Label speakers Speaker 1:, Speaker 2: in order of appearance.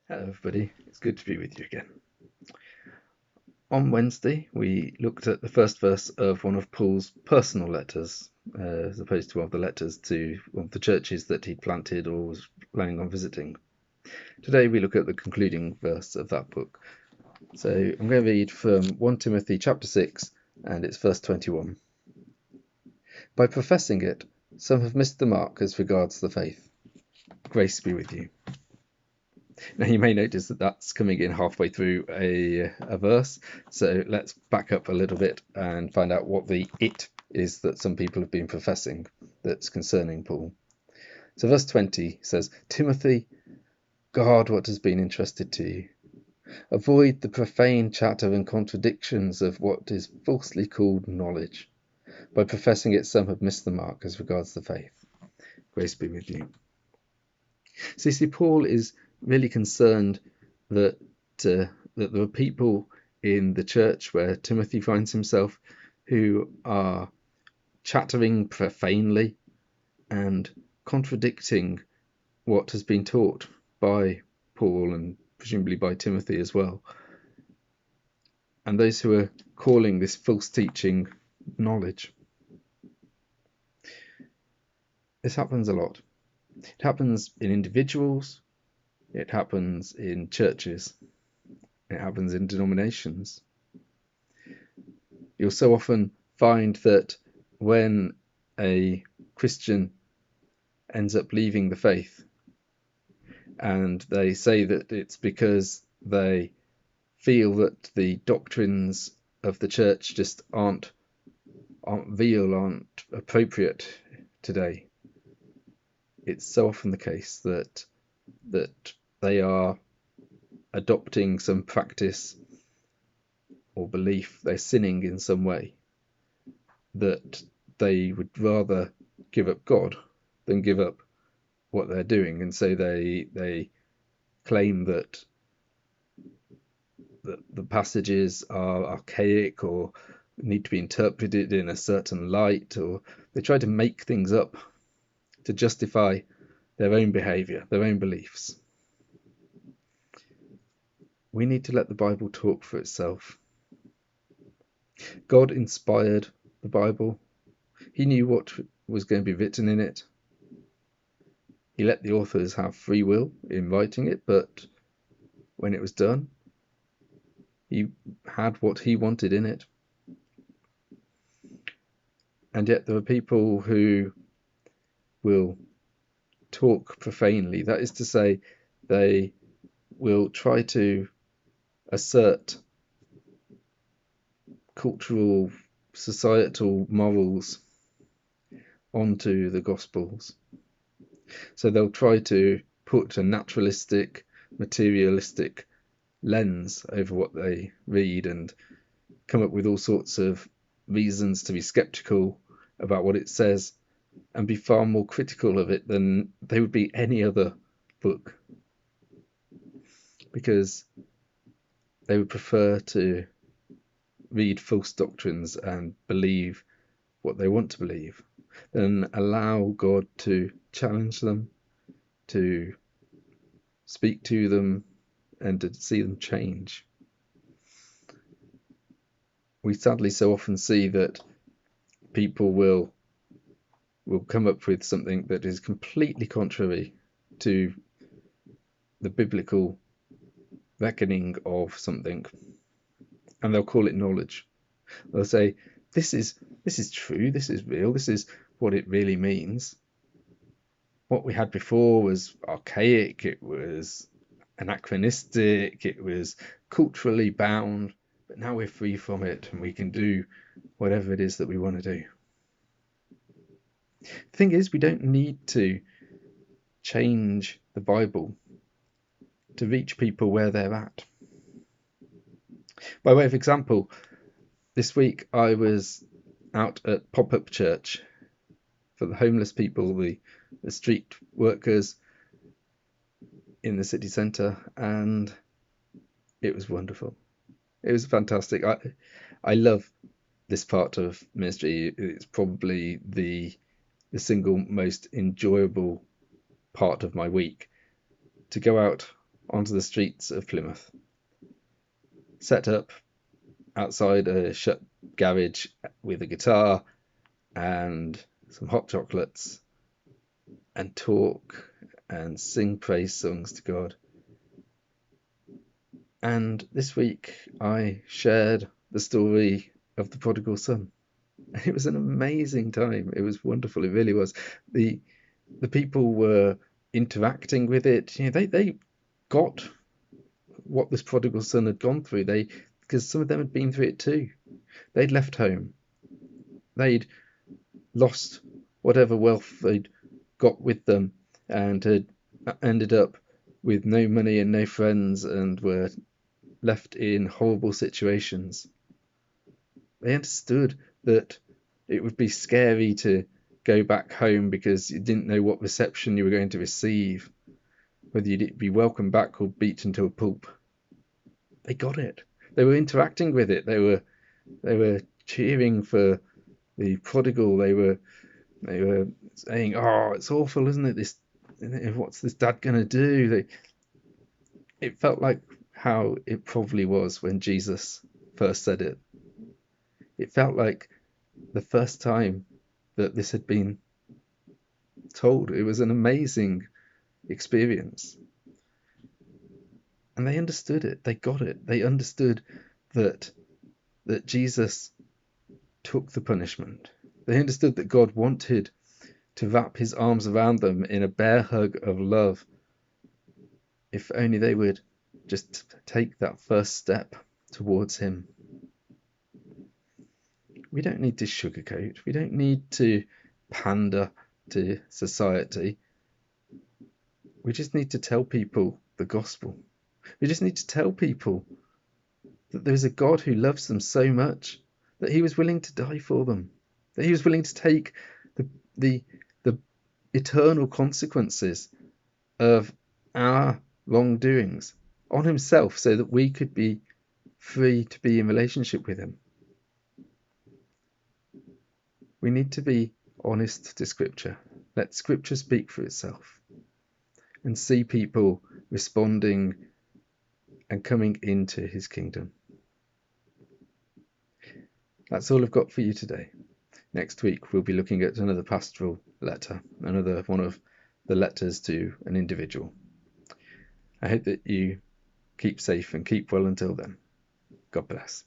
Speaker 1: Hello, everybody. It's good to be with you again. On Wednesday, we looked at the first verse of one of Paul's personal letters, as opposed to one of the letters to one of the churches that he'd planted or was planning on visiting. Today, we look at the concluding verse of that book. So I'm going to read from 1 Timothy chapter 6, and it's verse 21. By professing it, some have missed the mark as regards the faith. Grace be with you. Now you may notice that that's coming in halfway through a verse, so let's back up a little bit and find out what the it is that some people have been professing that's concerning Paul. So verse 20 says, Timothy, guard what has been entrusted to you. Avoid the profane chatter and contradictions of what is falsely called knowledge. By professing it, some have missed the mark as regards the faith. Grace be with you. So you see, Paul is really concerned that there are people in the church where Timothy finds himself who are chattering profanely and contradicting what has been taught by Paul and presumably by Timothy as well. And those who are calling this false teaching knowledge. This happens a lot. It happens in individuals, it happens in churches, it happens in denominations. You'll so often find that when a Christian ends up leaving the faith and they say that it's because they feel that the doctrines of the church just aren't real, aren't appropriate today, it's so often the case that they are adopting some practice or belief, they're sinning in some way, that they would rather give up God than give up what they're doing. And so they claim that the passages are archaic or need to be interpreted in a certain light, or they try to make things up to justify their own behavior, their own beliefs. We need to let the Bible talk for itself. God inspired the Bible. He knew what was going to be written in it. He let the authors have free will in writing it, but when it was done, he had what he wanted in it. And yet there are people who will talk profanely. That is to say, they will try to assert cultural, societal morals onto the Gospels. So they'll try to put a naturalistic, materialistic lens over what they read and come up with all sorts of reasons to be skeptical about what it says and be far more critical of it than they would be any other book, because they would prefer to read false doctrines and believe what they want to believe than allow God to challenge them, to speak to them, and to see them change. We sadly so often see that people will come up with something that is completely contrary to the biblical reckoning of something, and they'll call it knowledge. They'll say, this is true, this is real, this is what it really means. What we had before was archaic, it was anachronistic, it was culturally bound, but now we're free from it and we can do whatever it is that we want to do. The thing is, we don't need to change the Bible to reach people where they're at. By way of example, this week I was out at Pop-Up Church for the homeless people, the street workers in the city centre, and it was wonderful. It was fantastic. I love this part of ministry. It's probably the single most enjoyable part of my week, to go out onto the streets of Plymouth, set up outside a shut garage with a guitar and some hot chocolates, and talk and sing praise songs to God. And this week I shared the story of the prodigal son. It was an amazing time. It was wonderful. It really was. The people were interacting with it. You know, they got what this prodigal son had gone through. Because some of them had been through it too. They'd left home. They'd lost whatever wealth they'd got with them and had ended up with no money and no friends and were left in horrible situations. They understood that it would be scary to go back home because you didn't know what reception you were going to receive, whether you'd be welcomed back or beaten to a pulp. They got it. They were interacting with it. They were cheering for the prodigal. They were saying, "Oh, it's awful, isn't it? What's this dad gonna do?" It felt like how it probably was when Jesus first said it. It felt like the first time that this had been told. It was an amazing experience. And they understood it. They got it. They understood that Jesus took the punishment. They understood that God wanted to wrap his arms around them in a bear hug of love, if only they would just take that first step towards him. We don't need to sugarcoat. We don't need to pander to society. We just need to tell people the gospel. We just need to tell people that there is a God who loves them so much that he was willing to die for them, that he was willing to take the eternal consequences of our wrongdoings on himself so that we could be free to be in relationship with him. We need to be honest to Scripture. Let Scripture speak for itself and see people responding and coming into his kingdom. That's all I've got for you today. Next week we'll be looking at another pastoral letter, another one of the letters to an individual. I hope that you keep safe and keep well until then. God bless.